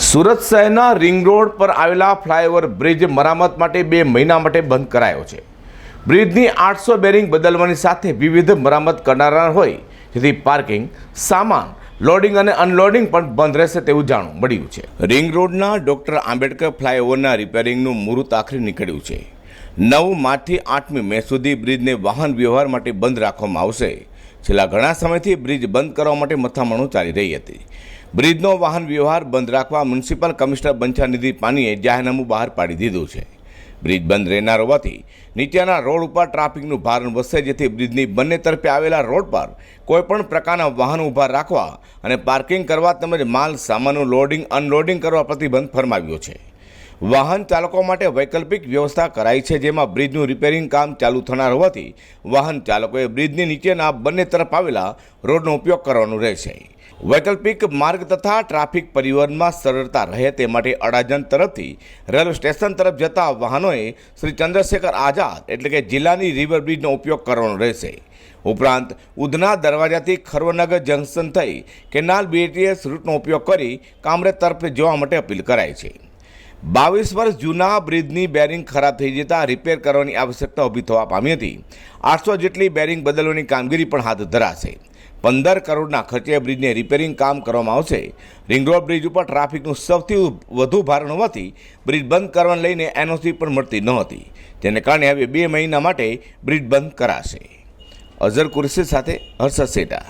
સુરત શહેરના ring road પર આવેલા ફ્લાયઓવર બ્રિજ મરામત માટે 2 મહિના માટે બંધ કરાયો છે. બ્રિજની 800 બેરિંગ બદલવાની સાથે વિવિધ મરામત કરનારા હોય, જેથી પાર્કિંગ, સામાન લોડિંગ અને અનલોડિંગ પણ બંધ રહેશે તેવું જાણવા મળ્યું છે. રિંગ રોડના ડોક્ટર આંબેડકર ફ્લાયઓવરના રિપેરિંગનું મુહૂર્ત આખરી નીકળ્યું છે. 9 માર્ચથી 8મી મે સુધી બ્રિજને વાહન વ્યવહાર માટે બંધ રાખવામાં આવશે. છેલ્લા ઘણા સમયથી બ્રિજ બંધ કરવા માટે મથામણો ચાલી રહી હતી. બ્રિજનો વાહન વ્યવહાર બંધ રાખવા મ્યુનિસિપલ કમિશનર બંછાનિધિ પાનીએ જાહેરનામું બહાર પાડી દીધું છે. બ્રિજ બંધ રહેનાર હોવાથી નીચેના રોડ ઉપર ટ્રાફિકનું ભારણ વધશે, જેથી બ્રિજની બંને તરફે આવેલા રોડ પર કોઈપણ પ્રકારના વાહનો ઊભા રાખવા અને પાર્કિંગ કરવા તેમજ માલ સામાનનું લોડિંગ અનલોડિંગ કરવા પ્રતિબંધ ફરમાવ્યો છે. વાહન ચાલકો માટે વૈકલ્પિક વ્યવસ્થા કરાઈ છે, જેમાં બ્રિજનું રિપેરિંગ કામ ચાલુ થનાર હોવાથી વાહન ચાલકોએ બ્રિજની નીચેના બંને તરફ આવેલા રોડનો ઉપયોગ કરવાનો રહેશે. વૈકલ્પિક માર્ગ તથા ટ્રાફિક પરિવહનમાં સરળતા રહે તે માટે અડાજણ તરફથી રેલવે સ્ટેશન તરફ જતા વાહનોએ શ્રી ચંદ્રશેખર આઝાદ એટલે કે જિલ્લાની રિવર બ્રિજનો ઉપયોગ કરવાનો રહેશે. ઉપરાંત ઉધના દરવાજાથી ખરવનગર જંકશન થઈ કેનાલ BTS રૂટનો ઉપયોગ કરી કામરેજ તરફ જવા માટે અપીલ કરાઈ છે. 22 વર્ષ જૂના બ્રિજની બેરિંગ ખરાબ થઈ જતાં રિપેર કરવાની આવશ્યકતા ઊભી થવા પામી હતી. 800 જેટલી બેરિંગ બદલવાની કામગીરી પણ હાથ ધરાશે. 15 કરોડના ખર્ચે બ્રિજને રિપેરિંગ કામ કરવામાં આવશે. રિંગ રોડ બ્રિજ ઉપર ટ્રાફિકનું સૌથી વધુ ભારણ હોવાથી બ્રિજ બંધ કરવાને લઈને NOC પણ મળતી નહોતી, જેને કારણે હવે 2 મહિના માટે બ્રિજ બંધ કરાશે. અઝર કુરેશી સાથે હર્ષદ સેટા.